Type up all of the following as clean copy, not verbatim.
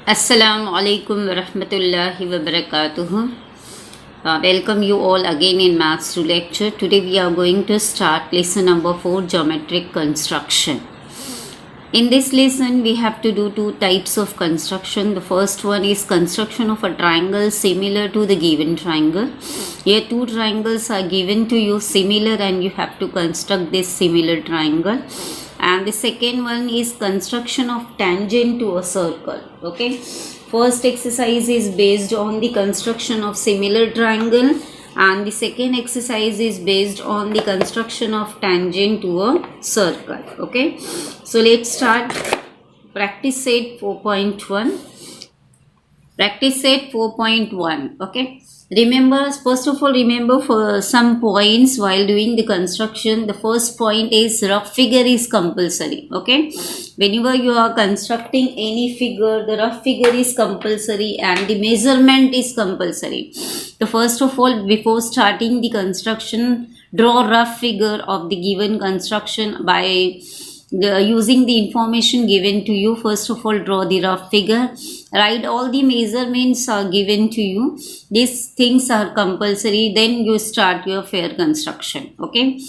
Assalamu alaikum wa rahmatullahi wa barakatuhu. Welcome you all again in Maths 2 lecture. Today we are going to start lesson number 4, geometric construction. In this lesson we have to do two types of construction. The first one is construction of a triangle similar to the given triangle. Here two triangles are given to you similar and you have to construct this similar triangle. And the second one is construction of tangent to a circle. Okay, first exercise is based on the construction of similar triangle and the second exercise is based on the construction of tangent to a circle. Okay, so let's start. Practice set 4.1. Practice set 4.1. Okay, remember, first of all, remember for some points while doing the construction. The first point is rough figure is compulsory. Okay, whenever you are constructing any figure, the rough figure is compulsory and the measurement is compulsory. So first of all, before starting the construction, draw rough figure of the given construction by using the information given to you. First of all, draw the rough figure, write all the measurements are given to you. These things are compulsory, then you start your fair construction. Okay,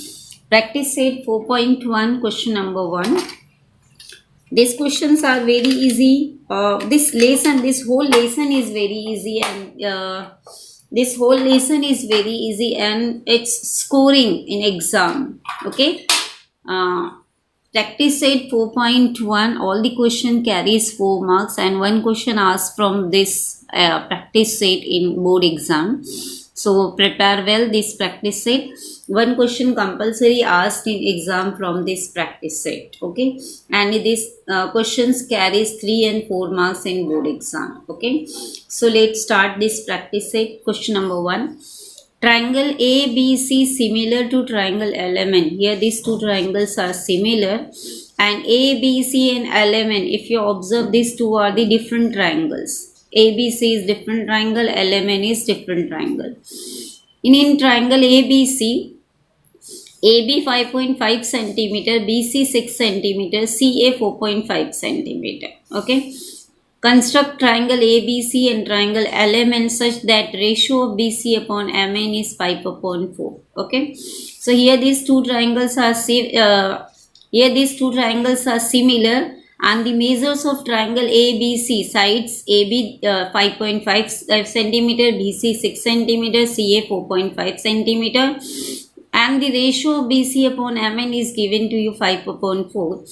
practice set 4.1, question number 1. These questions are very easy. This whole lesson is very easy, and this whole lesson is very easy and it's scoring in exam. Okay, practice set 4.1, all the question carries 4 marks and one question asked from this practice set in board exam. So prepare well this practice set. One question compulsory asked in exam from this practice set. Okay, and this questions carries 3 and 4 marks in board exam. Okay, so let's start this practice set. Question number 1. Triangle ABC similar to triangle LMN. Here these two triangles are similar and ABC and LMN, if you observe, these two are the different triangles. ABC is different triangle, LMN is different triangle. In triangle ABC, AB 5.5 cm, BC 6 cm, CA 4.5 cm. Okay. Construct triangle ABC and triangle LMN such that ratio of BC upon MN is 5 upon 4. Okay. So here these two triangles are similar and the measures of triangle ABC, sides AB 5.5 cm, BC 6 cm, CA 4.5 cm, and the ratio of BC upon MN is given to you 5 upon 4.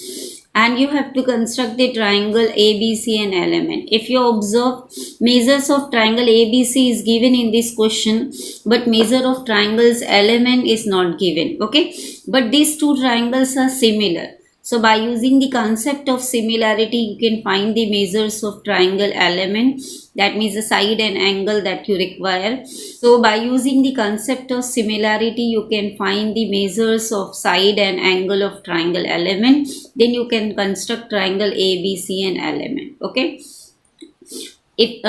And you have to construct the triangle ABC and LMN. If you observe, measures of triangle ABC is given in this question, but measure of triangles LMN is not given. Okay, but these two triangles are similar. So by using the concept of similarity, you can find the measures of triangle LMN, that means the side and angle that you require. So by using the concept of similarity, you can find the measures of side and angle of triangle LMN. Then you can construct triangle ABC and LMN. Okay. If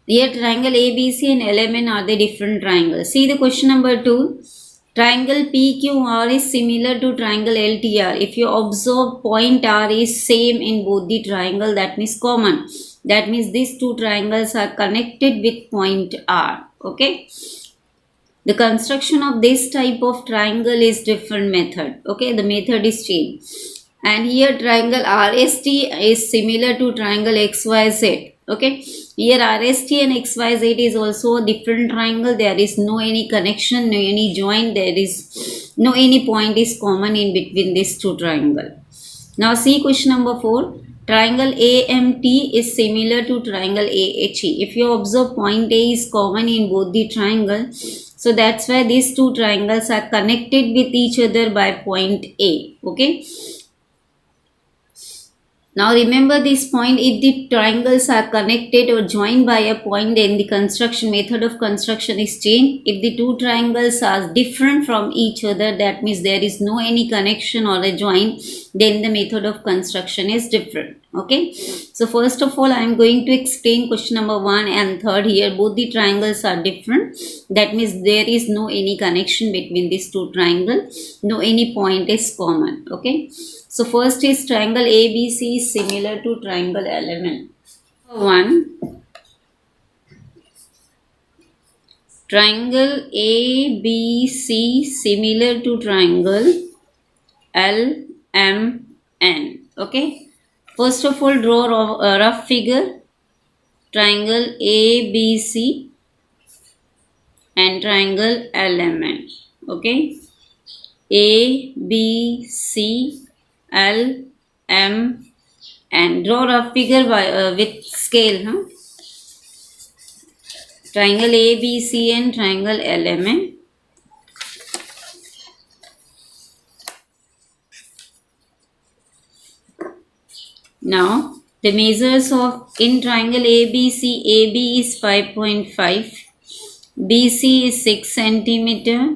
here triangle ABC and LMN are the different triangles. See the question number 2. Triangle PQR is similar to triangle LTR. If you observe, point R is same in both the triangle, that means common. That means these two triangles are connected with point R. Okay. The construction of this type of triangle is different method. Okay, the method is changed. And here triangle RST is similar to triangle XYZ. Okay, here RST and XYZ is also a different triangle. There is no any connection, no any joint. There is no any point is common in between these two triangles. Now see question number 4. Triangle AMT is similar to triangle AHE. If you observe, point A is common in both the triangles. So that's why these two triangles are connected with each other by point A. Okay. Now remember this point, if the triangles are connected or joined by a point, then the construction method of construction is changed. If the two triangles are different from each other, that means there is no any connection or a joint, then the method of construction is different. Okay. So first of all, I am going to explain question number 1 and 3. Here both the triangles are different. That means there is no any connection between these two triangles. No any point is common. Okay. So first is triangle ABC is similar to triangle LMN. 1. Triangle ABC similar to triangle LMN. Okay. First of all, draw a rough figure. Triangle ABC and triangle LMN. Okay. ABCLM and draw a figure with scale. Triangle ABC and triangle LMN. Now the measures of in triangle ABC, AB is 5.5, BC is 6 centimeter,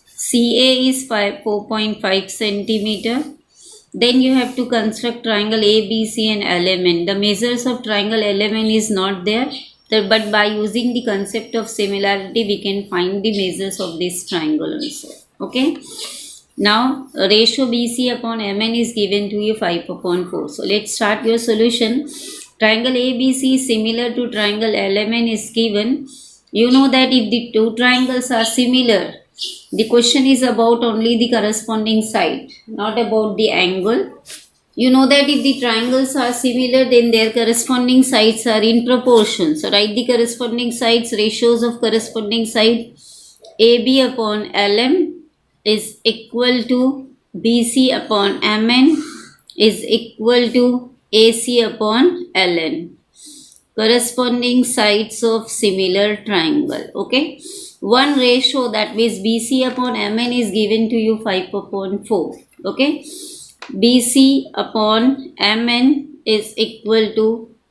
CA is 4.5 centimeter. Then you have to construct triangle ABC and LMN. The measures of triangle LMN is not there, but by using the concept of similarity we can find the measures of this triangle also. Okay. Now ratio BC upon MN is given to you 5/4. So let's start your solution. Triangle ABC is similar to triangle LMN is given. You know that if the two triangles are similar, the question is about only the corresponding side, not about the angle. You know that if the triangles are similar, then their corresponding sides are in proportion. So write the corresponding sides, ratios of corresponding side. AB upon LM is equal to BC upon MN is equal to AC upon LN. Corresponding sides of similar triangle. Okay. One ratio, that means BC upon MN is given to you 5/4. Okay. BC upon MN is equal to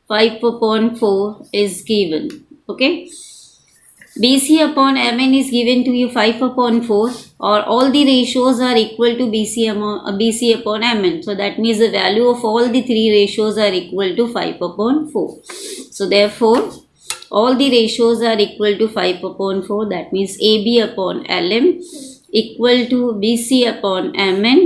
5/4 is given. Okay. BC upon MN is given to you 5/4, or all the ratios are equal to BC upon MN. So that means the value of all the three ratios are equal to 5/4. So therefore all the ratios are equal to 5/4. That means AB upon LM equal to BC upon MN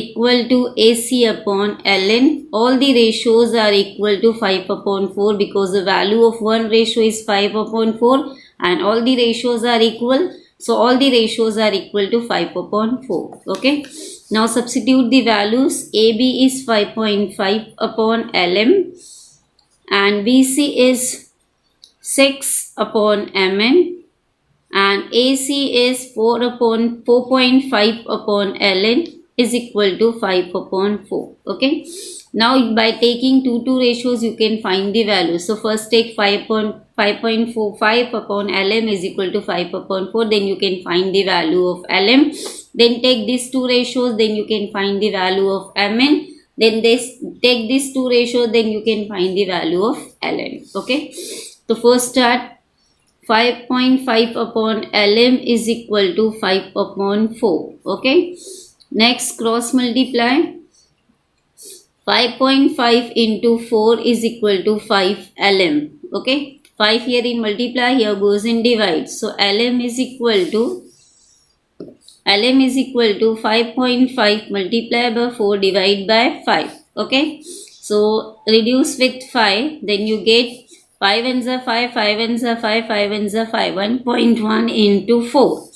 equal to AC upon LN. All the ratios are equal to 5/4 because the value of one ratio is 5/4 and all the ratios are equal. So all the ratios are equal to 5/4. Okay. Now substitute the values. AB is 5.5 upon LM and BC is 6 upon MN and AC is 4.5 upon LN is equal to 5/4. Okay. Now by taking two ratios you can find the value. So first take 5.45 upon LM is equal to 5/4. Then you can find the value of LM. Then take these two ratios. Then you can find the value of MN. Then take these two ratios. Then you can find the value of LN. Okay. So first start 5.5 upon LM is equal to 5/4. Okay. Next cross multiply. 5.5 into 4 is equal to 5 LM. Okay. 5 here in multiply, here goes in divide. So LM is equal to 5.5 multiplied by 4 divided by 5. Okay. So reduce with 5. Then you get 5 ones are 5, 5 ones are 5, 5 ones are 5. 1.1 into 4.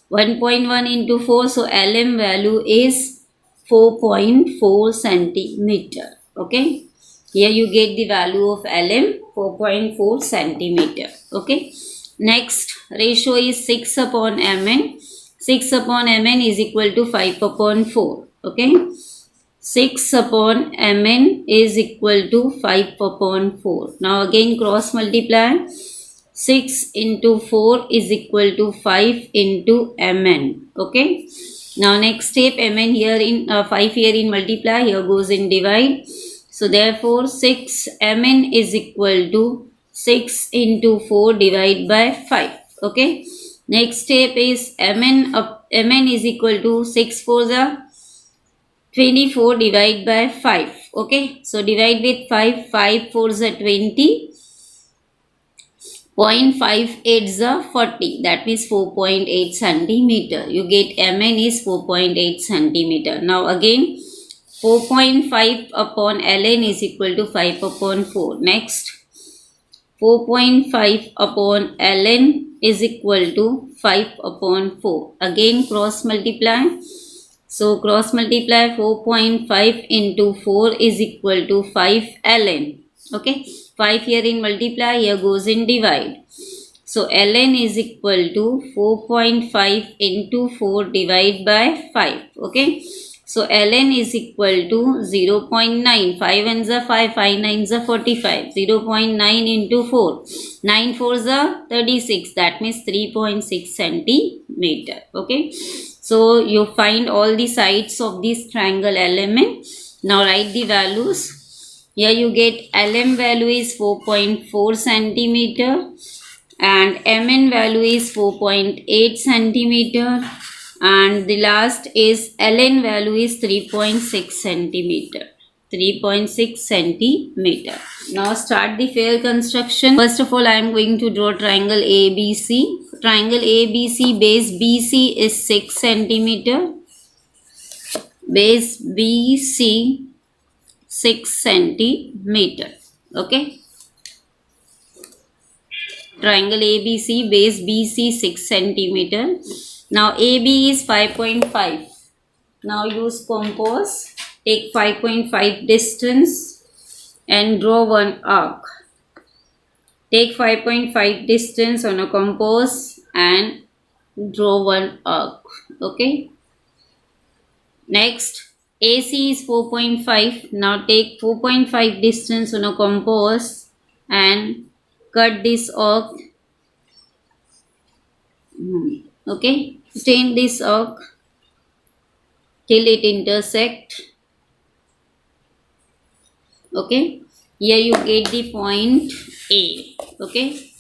1.1 into 4. So LM value is 4.4 centimeter. Okay. Here you get the value of LM 4.4 centimeter. Okay. Next ratio is 6 upon MN. 6 upon MN is equal to 5/4. Okay. 6 upon MN is equal to 5/4. Now again cross multiply. 6 into 4 is equal to 5 into MN. Okay. Now next step, MN here in 5 here in multiply, here goes in divide. So therefore 6 MN is equal to 6 into 4 divided by 5. Okay. Next step is MN is equal to 6 4s are 24 divided by 5. Okay. So divide with 5. 5 4s are 20. 0.58 are 40. That means 4.8 centimeter. You get MN is 4.8 centimeter. Now again 4.5 upon ln is equal to 5 upon 4. Next, 4.5 upon ln is equal to 5 upon 4. Again cross multiply. So cross multiply 4.5 into 4 is equal to 5 ln. Okay, 5 here in multiply, here goes in divide. So ln is equal to 4.5 into 4 divided by 5. Okay. So ln is equal to 0.9. 5 ones are 5, 5 nines are 45. 0.9 into 4. 9 fours are 36. That means 3.6 centimeter. Okay. So you find all the sides of this triangle element. Now write the values. Here you get lm value is 4.4 centimeter. And mn value is 4.8 centimeter, and the last is ln value is 3.6 centimeter. 3.6 centimeter. Now start the fair construction. First of all, I am going to draw triangle ABC. Triangle ABC, base BC is 6 centimeter. Base BC 6 centimeter. Okay. Triangle ABC, base BC 6 centimeter. Now AB is 5.5. Now use compass. Take 5.5 distance and draw one arc. Take 5.5 distance on a compass and draw one arc. Okay. Next, AC is 4.5. Now take 4.5 distance on a compass and cut this arc. Okay, stain this arc till it intersect. Okay, here you get the point A. Okay,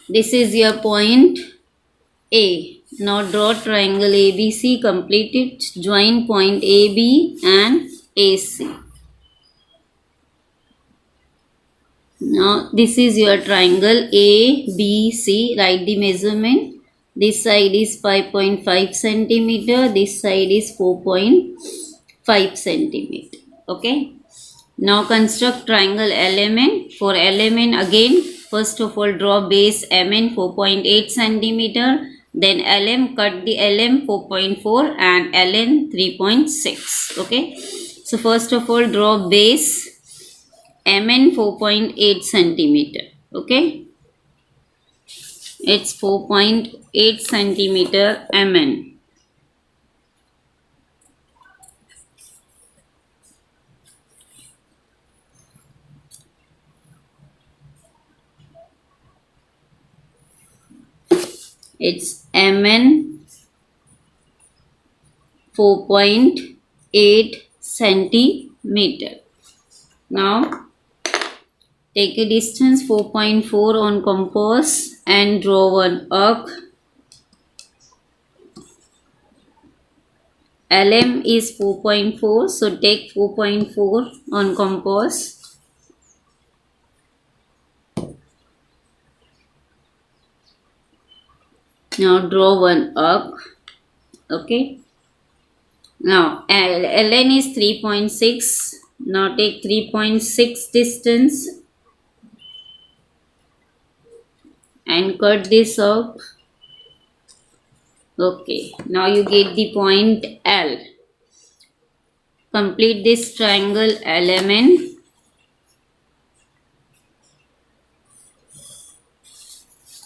this is your point A. Now draw triangle ABC, complete it, join point AB and AC. Now this is your triangle ABC. Write the measurement. This side is 5.5 centimeter. This side is 4.5 centimeter. Okay. Now construct triangle element. For element again, first of all draw base MN 4.8 centimeter. Then LM, cut the LM 4.4 and LN 3.6. Okay. So first of all draw base MN 4.8 centimeter. Okay, it's 4.8 centimeter MN. It's MN 4.8 centimeter. Now take a distance 4.4 on compass and draw one arc. LM is 4.4, so take 4.4 on compass. Now draw one arc. Okay. Now LN is 3.6. Now take 3.6 distance and cut this off. Okay, now you get the point L. Complete this triangle element.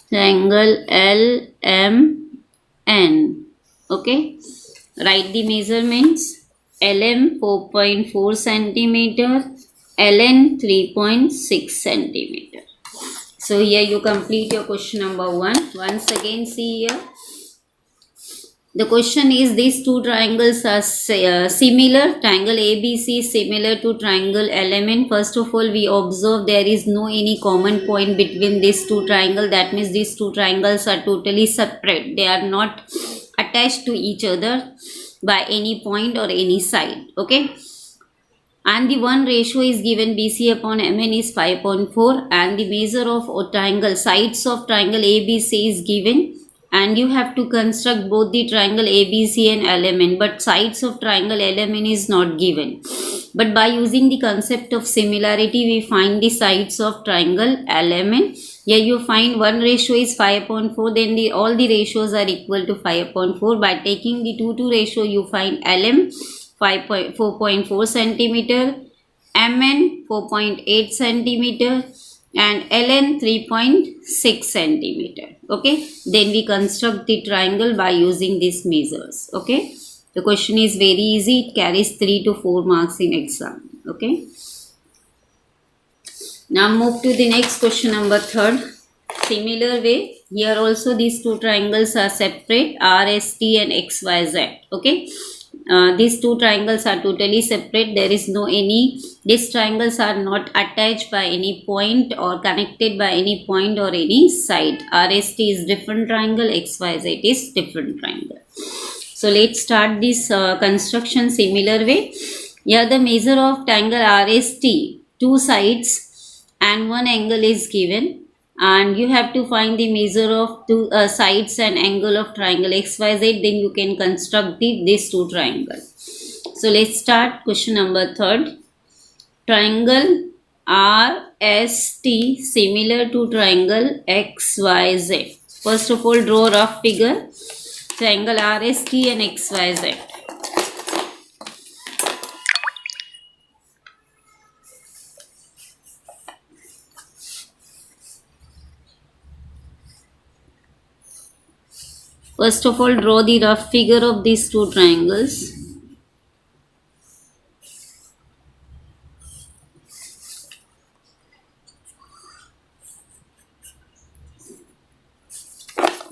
Triangle LMN. Okay, write the measurements. LM 4.4 centimeter, LN 3.6 centimeter. So here you complete your question number 1. Once again see here. The question is these two triangles are similar. Triangle ABC is similar to triangle element. First of all, we observe there is no any common point between these two triangles. That means these two triangles are totally separate. They are not attached to each other by any point or any side. Okay. And the one ratio is given BC upon MN is 5.4 and the measure of triangle sides of triangle ABC is given and you have to construct both the triangle ABC and LMN, but sides of triangle LMN is not given. But by using the concept of similarity, we find the sides of triangle LMN. Here you find one ratio is 5/4, then all the ratios are equal to 5/4. By taking the 2:2 ratio, you find LM 4.4 centimeter, MN 4.8 centimeter, and LN 3.6 centimeter. Okay, then we construct the triangle by using these measures. Okay, the question is very easy. It carries 3 to 4 marks in exam. Okay, now move to the next question, number 3rd. Similar way, here also these two triangles are separate, RST and XYZ. Okay, these two triangles are totally separate. There is no any, these triangles are not attached by any point or connected by any point or any side. RST is different triangle, XYZ is different triangle. So let's start this construction similar way. Here the measure of triangle RST, two sides and one angle is given, and you have to find the measure of two sides and angle of triangle XYZ, then you can construct these two triangles. So let's start question number 3rd. Triangle RST similar to triangle XYZ. First of all, draw rough figure. Triangle RST and XYZ. First of all, draw the rough figure of these two triangles.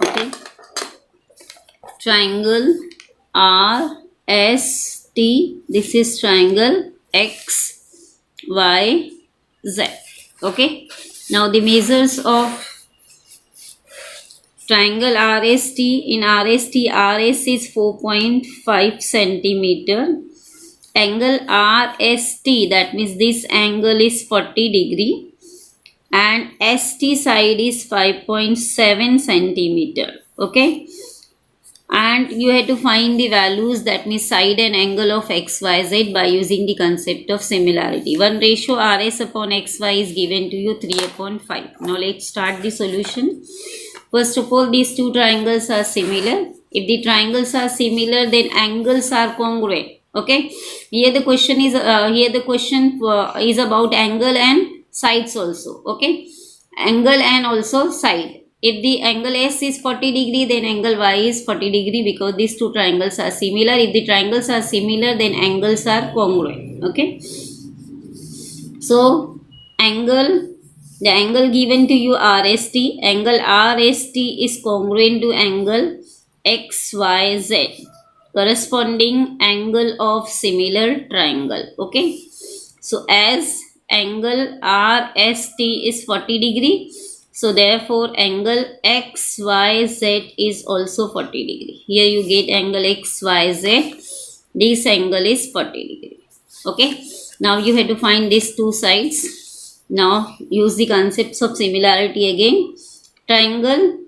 Okay. Triangle RST. This is triangle XYZ. Okay. Now the measures of triangle RST. In RST, RS is 4.5 centimeter. Angle RST, that means this angle is 40 degree, and ST side is 5.7 centimeter. Okay, and you have to find the values, that means side and angle of XYZ, by using the concept of similarity. One ratio RS upon XY is given to you 3/5. Now let's start the solution. First of all, these two triangles are similar. If the triangles are similar, then angles are congruent. Okay. Here the question is is about angle and sides also. Okay. Angle and also side. If the angle S is 40 degree, then angle Y is 40 degree, because these two triangles are similar. If the triangles are similar, then angles are congruent. Okay. So the angle given to you RST, angle RST is congruent to angle XYZ, corresponding angle of similar triangle. Okay, so as angle RST is 40 degree, so therefore angle XYZ is also 40 degree. Here you get angle XYZ, this angle is 40 degree. Okay, now you have to find these two sides. Now use the concepts of similarity again. Triangle.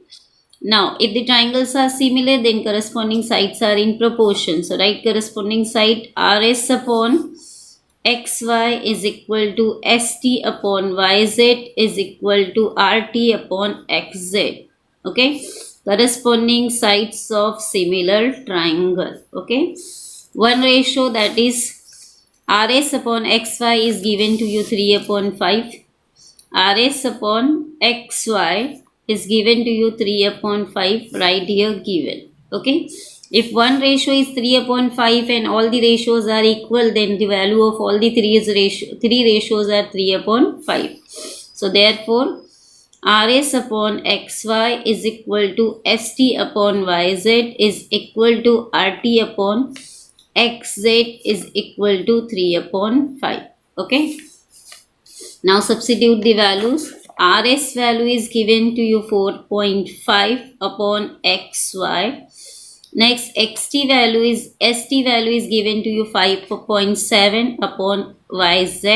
Now if the triangles are similar, then corresponding sides are in proportion. So write corresponding side. RS upon XY is equal to ST upon YZ is equal to RT upon XZ. Okay. Corresponding sides of similar triangle. Okay. One ratio, that is RS upon XY, is given to you 3/5. RS upon XY is given to you 3/5, right here given. Okay. If one ratio is 3/5 and all the ratios are equal, then the value of all the three ratios are 3/5. So therefore, RS upon XY is equal to ST upon YZ is equal to RT upon XZ is equal to 3/5. Okay. Now substitute the values. RS value is given to you 4.5 upon XY. Next, ST value is given to you 5.7 upon YZ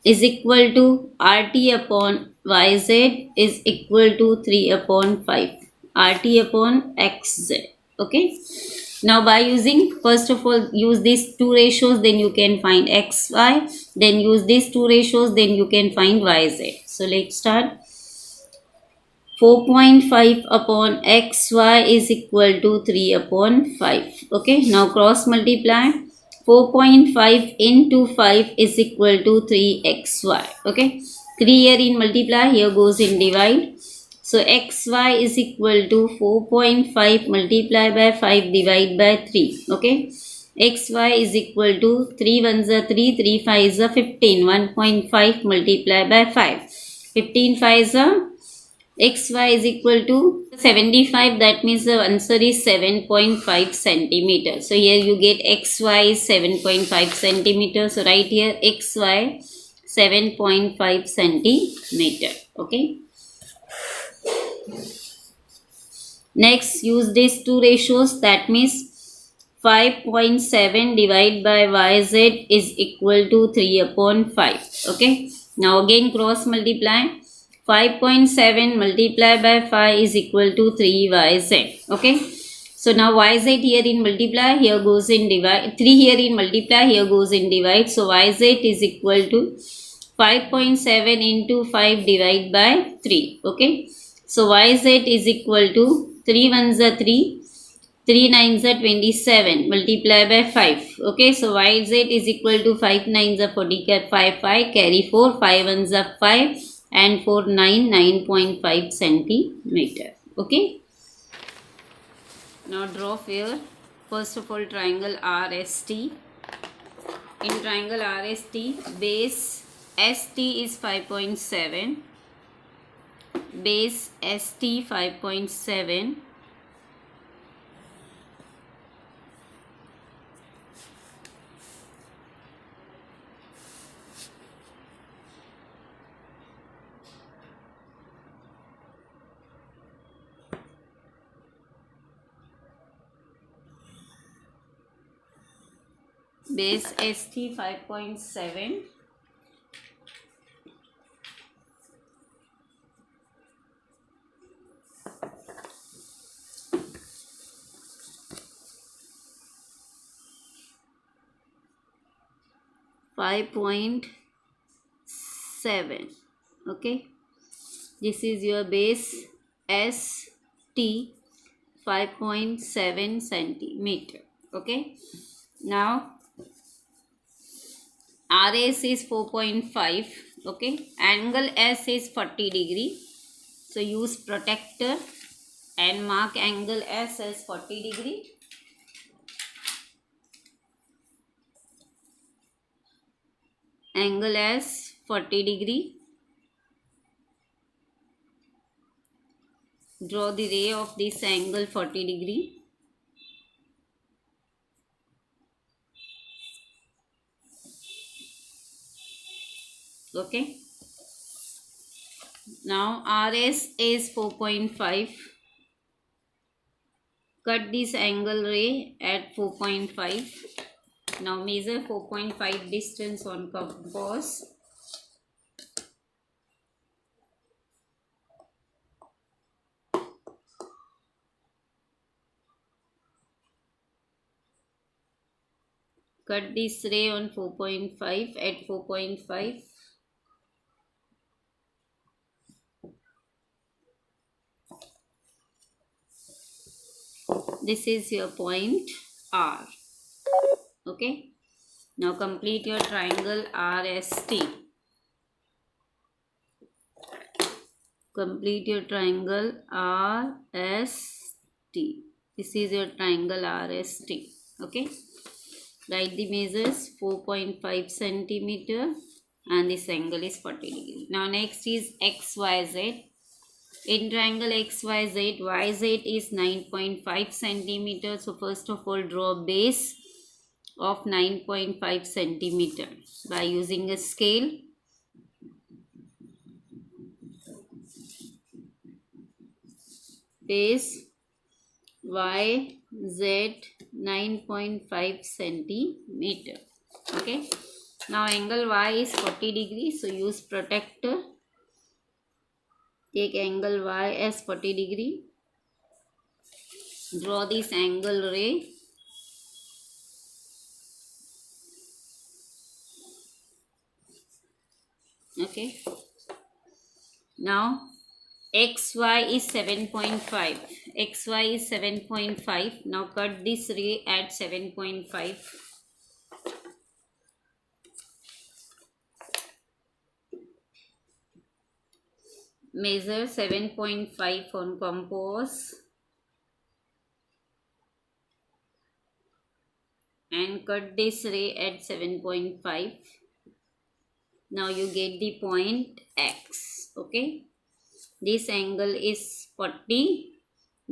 is equal to RT upon YZ is equal to 3/5. RT upon XZ. Okay. Now by using, first of all, use these two ratios, then you can find XY, then use these two ratios, then you can find YZ. So let's start. 4.5 upon XY is equal to 3 upon 5. Okay, now cross multiply. 4.5 into 5 is equal to 3XY. Okay, 3 here in multiply, here goes in divide. So XY is equal to 4.5 multiply by 5 divide by 3. Okay, XY is equal to 3 ones are 3, 3 5s are 15. 1.5 multiply by 5. 15 5s are, XY is equal to 75. That means the answer is 7.5 centimeter. So here you get XY is 7.5 centimeter. So right here XY 7.5 centimeter. Okay. Next, use these two ratios. That means 5.7 divided by YZ is equal to 3 upon 5. Okay. Now again cross multiply. 5.7 multiplied by 5 is equal to 3YZ. Okay. So now YZ here in multiply, here goes in divide. 3 here in multiply, here goes in divide. So YZ is equal to 5.7 into 5 divided by 3. Okay. So YZ is equal to 3 ones are 3. 3 nines are 27 multiply by 5. Okay, so YZ is equal to 5 nines are 40, 5 carry 4, 5 ones are 5 and 4 9.5 centimeter. Okay, now draw here. First of all, triangle RST. In triangle RST, base ST is 5.7, base ST 5.7, base ST 5.7, okay, this is your base ST 5.7 centimeter. Okay, now RS is 4.5. Okay, angle S is 40 degree. So use protractor and mark angle S as 40 degree. Angle S 40 degree. Draw the ray of this angle 40 degree. Okay. Now RS is 4.5. Cut this angle ray at 4.5. Now measure 4.5 distance on compass. Cut this ray on 4.5 at 4.5. This is your point R. Okay. Now complete your triangle RST. Complete your triangle RST. This is your triangle RST. Okay. Write the measures 4.5 centimeter and this angle is 40 degree. Now next is XYZ. In triangle XYZ, YZ is 9.5 centimeter. So first of all, draw base of 9.5 centimeter by using a scale. Base YZ 9.5 centimeter. Okay. Now angle Y is 40 degrees. So use protractor. Take angle Y as 40 degree. Draw this angle ray. Okay. Now xy is 7.5. Xy is 7.5. Now cut this ray at 7.5. Measure 7.5 on compass and cut this ray at 7.5. Now you get the point X. Okay. This angle is 40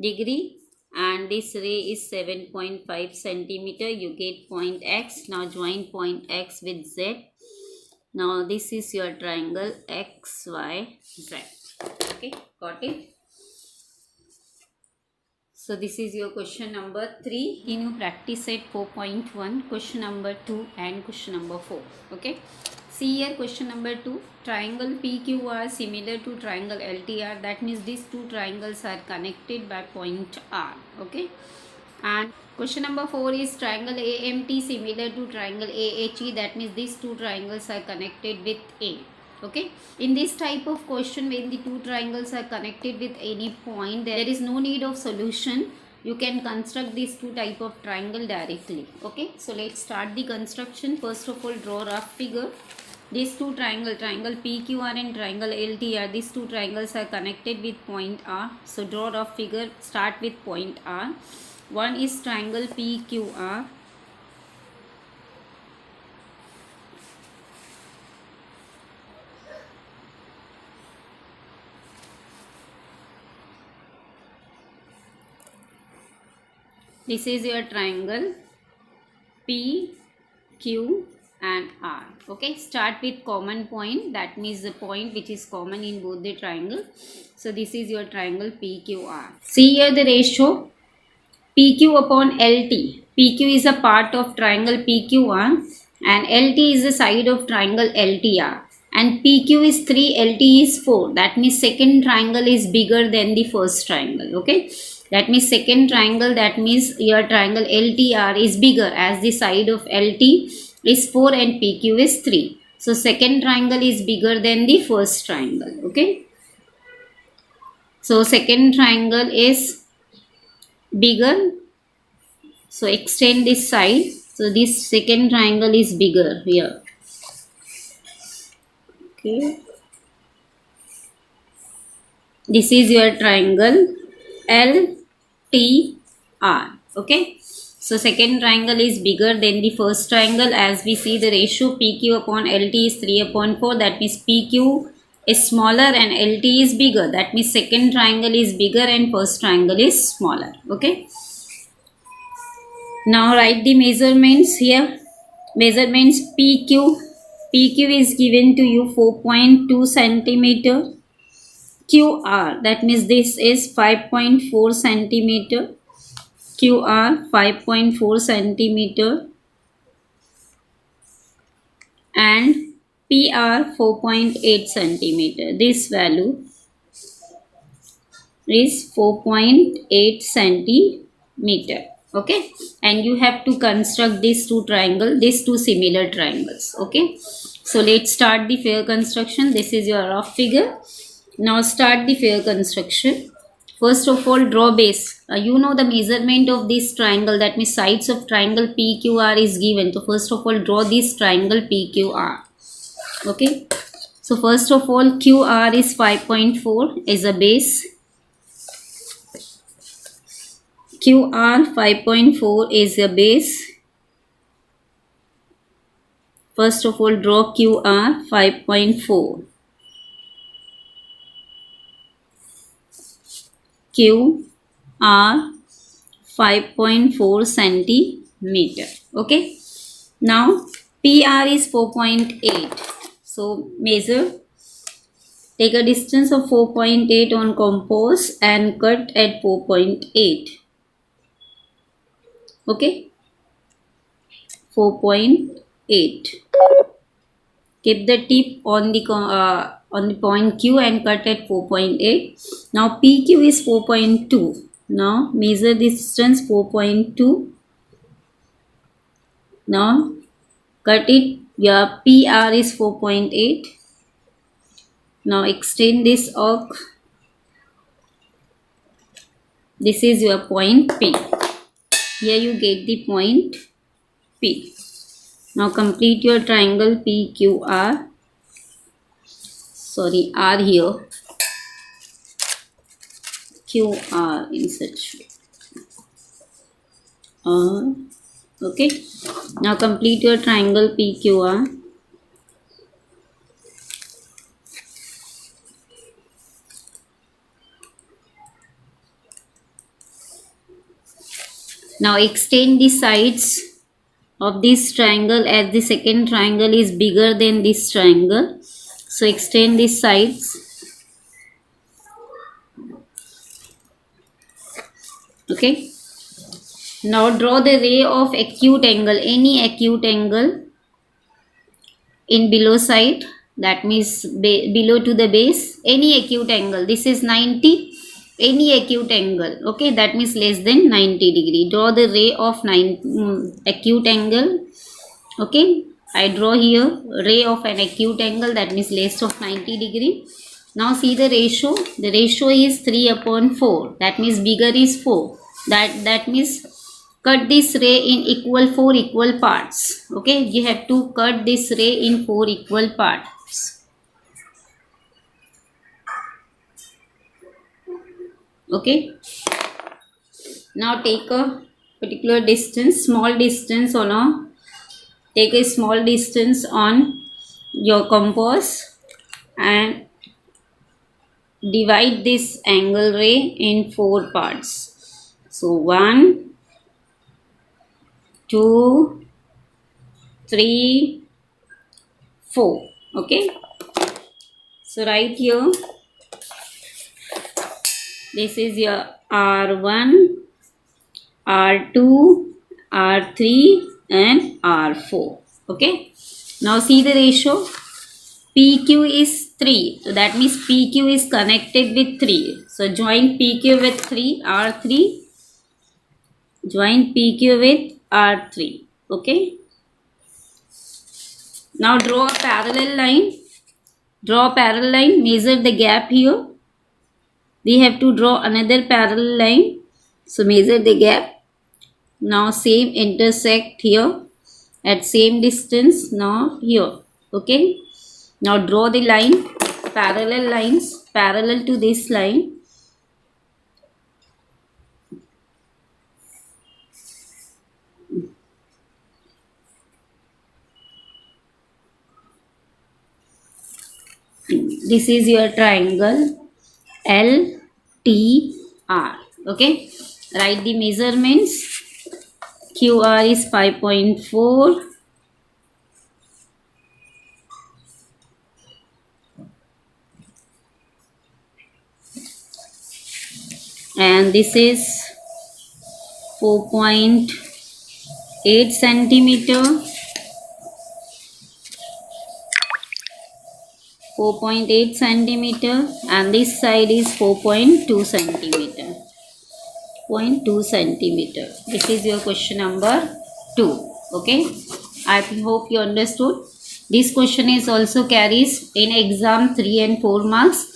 degree and this ray is 7.5 centimeter. You get point X. Now join point X with Z. Now this is your triangle XYZ. Okay, got it? So this is your question number 3. Can you practice at 4.1, question number 2 and question number 4. Okay. See here question number 2. Triangle PQR similar to triangle LTR. That means these two triangles are connected by point R. Okay. And question number 4 is triangle AMT similar to triangle AHE. That means these two triangles are connected with A. Okay. In this type of question, when the two triangles are connected with any point, there is no need of solution. You can construct these two type of triangle directly. Okay. So let's start the construction. First of all, draw rough figure. These two triangle PQR and triangle LTR, these two triangles are connected with point R. So draw rough figure. Start with point R. One is triangle PQR. This is your triangle P, Q and R. Okay, start with common point. That means the point which is common in both the triangle. So this is your triangle PQR. See here the ratio PQ upon LT. PQ is a part of triangle PQR and LT is the side of triangle LTR. And PQ is 3, LT is 4. That means second triangle is bigger than the first triangle. Okay. That means second triangle, that means your triangle LTR is bigger as the side of LT is 4 and PQ is 3. So second triangle is bigger than the first triangle. Okay. So second triangle is bigger. So extend this side. So this second triangle is bigger here. Okay. This is your triangle LTR. Okay. So second triangle is bigger than the first triangle, as we see the ratio PQ upon LT is 3 upon 4. That means PQ is smaller and LT is bigger. That means second triangle is bigger and first triangle is smaller. Okay. Now write the measurements here. Measurements PQ. PQ is given to you 4.2 centimeter. QR, that means this is 5.4 centimeter. QR 5.4 centimeter and PR 4.8 centimeter. This value is 4.8 centimeter. Okay, and you have to construct these two similar triangles. Okay, so let's start the figure construction. This is your rough figure. Now start the figure construction. First of all, draw base. You know the measurement of this triangle, that means sides of triangle PQR is given. So first of all, draw this triangle PQR. Okay. So first of all, QR is 5.4 as a base. QR 5.4 is a base. First of all, draw QR 5.4. QR 5.4 centimeter. Okay. Now PR is 4.8. So measure. Take a distance of 4.8 on compass and cut at 4.8. Okay. 4.8. Keep the tip on the point Q and cut at 4.8. Now PQ is 4.2. Now measure the distance 4.2. Now cut it. Your PR is 4.8. Now extend this arc. This is your point P. Here you get the point P. Now complete your triangle PQR. Sorry, R here. QR in such way. Okay. Now complete your triangle PQR. Now extend the sides of this triangle as the second triangle is bigger than this triangle. So extend the sides. Okay. Now draw the ray of acute angle, any acute angle in below side, that means below to the base, any acute angle. This is 90. Any acute angle, okay, that means less than 90 degree. Draw the ray of acute angle. Okay, I draw here ray of an acute angle, that means less of 90 degree. Now see the ratio. The ratio is 3/4. That means bigger is 4. That means cut this ray in 4 equal parts. Okay, you have to cut this ray in 4 equal parts. Okay, now take a particular distance, small distance on a, take a small distance on your compass and divide this angle ray in 4 parts. So 1, 2, 3, 4. Okay, so right here, this is your R1, R2, R3 and R4. Okay, now see the ratio. PQ is 3. So that means PQ is connected with 3. So join PQ with 3, R3. Join PQ with R3. Okay. Now draw a parallel line. Draw a parallel line. Measure the gap here. We have to draw another parallel line. So measure the gap. Now same intersect here at same distance. Now here. Okay. Now draw the line. Parallel lines parallel to this line. This is your triangle LTR. Okay, write the measurements. QR is 5.4. And this is 4.8 centimeter. 4.8 centimeter and this side is 4.2 centimeter. 0.2 centimeter. This is your question number 2. Okay, I hope you understood. This question is also carries in exam 3 and 4 marks.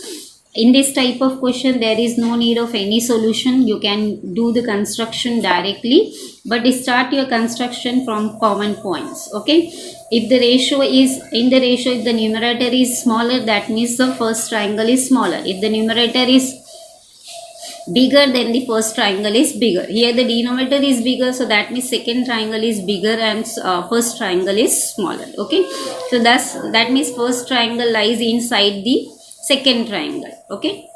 In this type of question, there is no need of any solution. You can do the construction directly, but start your construction from common points. Okay, if the ratio is in the ratio, if the numerator is smaller, that means the first triangle is smaller. If the numerator is bigger, then the first triangle is bigger. Here the denominator is bigger, so that means second triangle is bigger and first triangle is smaller. Okay, so that means first triangle lies inside the second triangle. Okay,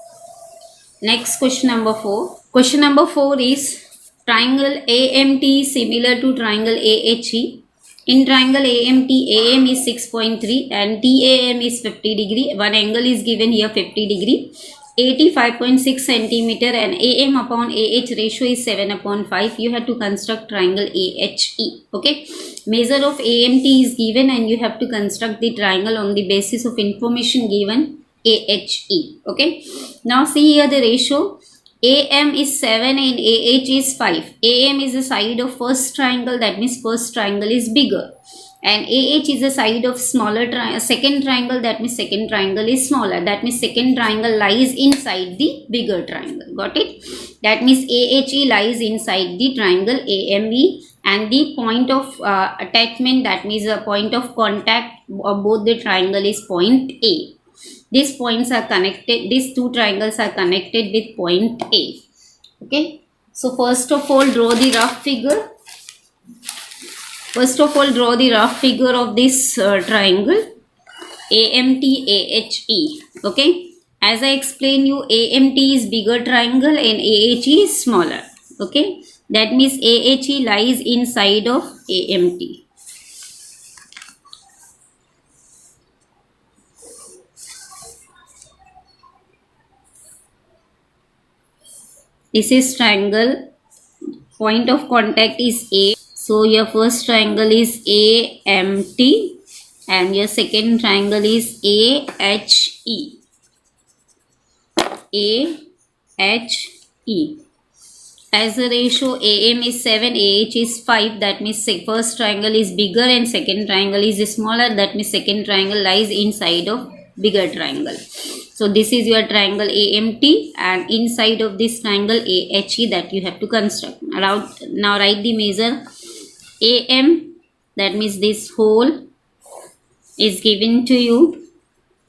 next question number 4. Question number 4 is triangle AMT similar to triangle AHE. In triangle AMT, AM is 6.3 and TAM is 50 degree. One angle is given here 50 degree. 85.6 centimeter and AM upon AH ratio is 7/5. You have to construct triangle AHE. Okay, measure of AMT is given and you have to construct the triangle on the basis of information given AHE. Okay, now see here the ratio. AM is 7 and AH is 5. AM is the side of first triangle, that means first triangle is bigger. And AH is the side of smaller second triangle, that means second triangle is smaller. That means second triangle lies inside the bigger triangle. Got it? That means AHE lies inside the triangle AME, and the point of attachment, that means the point of contact of both the triangle is point A. These points are connected, these two triangles are connected with point A. Okay. So first of all, draw the rough figure. First of all, draw the rough figure of this triangle AMT-AHE. Okay. As I explained you, AMT is bigger triangle and AHE is smaller. Okay. That means AHE lies inside of AMT. This is triangle. Point of contact is A. So your first triangle is AMT and your second triangle is AHE. AHE. As the ratio AM is 7, AH is 5, that means first triangle is bigger and second triangle is smaller, that means second triangle lies inside of bigger triangle. So this is your triangle AMT and inside of this triangle AHE that you have to construct. Now write the measure. AM, that means this hole is given to you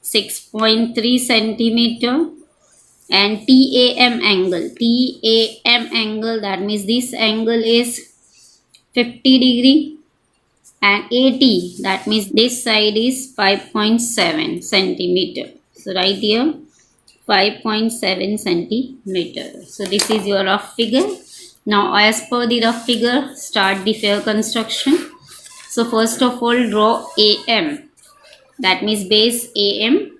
6.3 centimeter, and TAM angle, that means this angle is 50 degree, and AT, that means this side is 5.7 centimeter. So right here 5.7 centimeter. So this is your rough figure. Now as per the rough figure, start the fair construction. So first of all, draw AM, that means base AM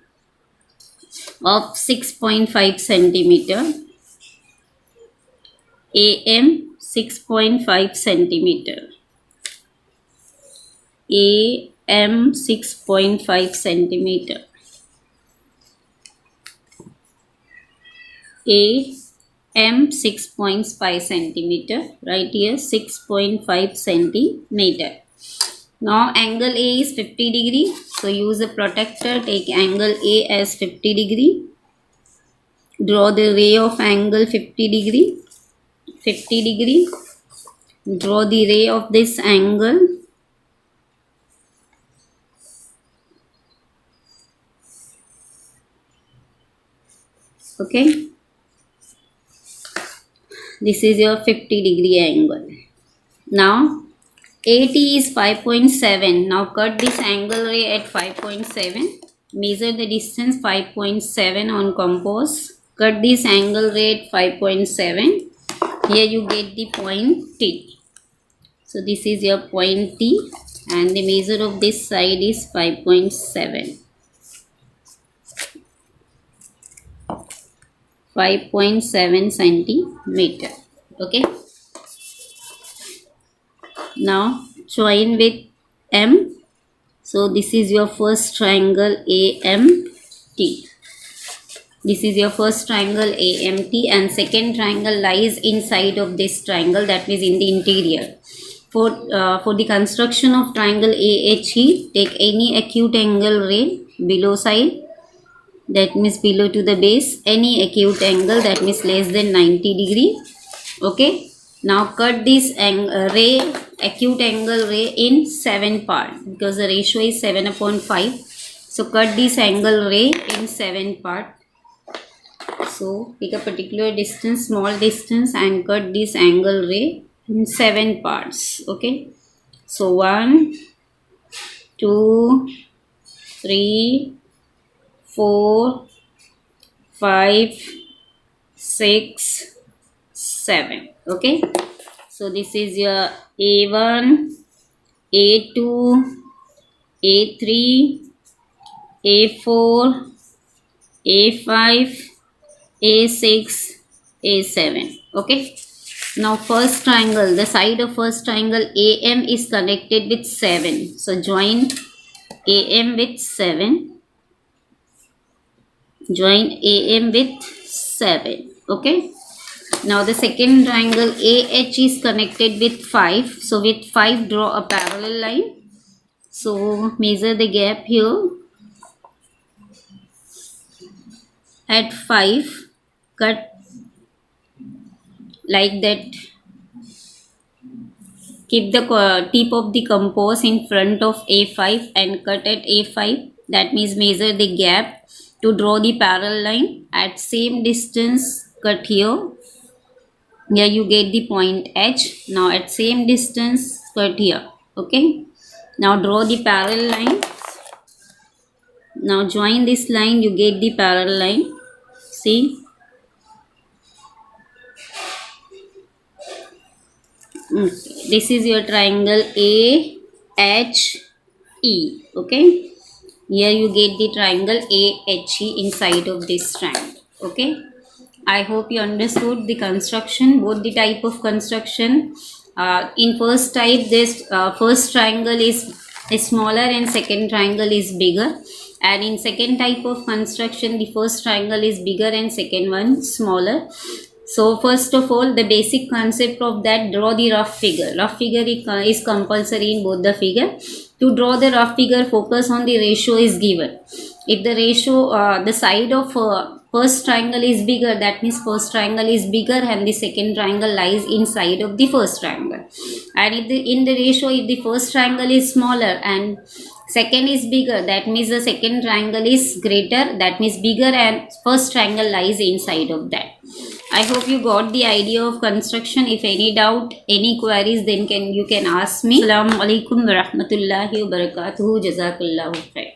of 6.5 centimeter. AM 6.5 centimeter. AM 6.5 centimeter. AM 6.5 centimeter. Right here 6.5 centimeter. Now angle A is 50 degree. So use a protractor. Take angle A as 50 degree. Draw the ray of angle 50 degree. 50 degree. Draw the ray of this angle. Okay. This is your 50 degree angle. Now AT is 5.7. Now cut this angle ray at 5.7. Measure the distance 5.7 on compass. Cut this angle ray at 5.7. Here you get the point T. So this is your point T and the measure of this side is 5.7. 5.7 centimeter. Okay. Now join with M. So this is your first triangle AMT. This is your first triangle AMT and second triangle lies inside of this triangle, that means in the interior. For the construction of triangle AHE, take any acute angle ray below side, that means below to the base, any acute angle, that means less than 90 degree. Okay. Now cut this acute angle ray in 7 parts because the ratio is 7/5. So cut this angle ray in 7 parts. So pick a particular distance, small distance, and cut this angle ray in 7 parts. Okay. So 1, 2, 3, 4, 5, 6, 7. Okay. So this is your A1, A2, A3, A4, A5, A6, A7. Okay. Now first triangle, the side of first triangle AM is connected with 7. So join AM with 7. Join AM with 7. Okay. Now the second triangle AH is connected with 5. So with 5 draw a parallel line. So measure the gap here. At 5 cut like that. Keep the tip of the compass in front of A5 and cut at A5. That means measure the gap to draw the parallel line. At same distance cut here. Here you get the point H. Now at same distance cut here. Okay. Now draw the parallel line. Now join this line, you get the parallel line. See. This is your triangle AHE. Okay. Here you get the triangle AHE inside of this triangle. Okay. I hope you understood the construction, both the type of construction. In first type, this first triangle is smaller and second triangle is bigger. And in second type of construction, the first triangle is bigger and second one smaller. So first of all, the basic concept of that, draw the rough figure. Rough figure is compulsory in both the figure. To draw the rough figure, focus on the ratio is given. If the ratio, the side of first triangle is bigger, that means first triangle is bigger and the second triangle lies inside of the first triangle. And if in the ratio, if the first triangle is smaller and second is bigger, that means the second triangle is greater, that means bigger, and first triangle lies inside of that. I hope you got the idea of construction. If any doubt, any queries, then you can ask me. Assalamu alaikum wa rahmatullahi wa barakatuhu. Jazakallahu khair.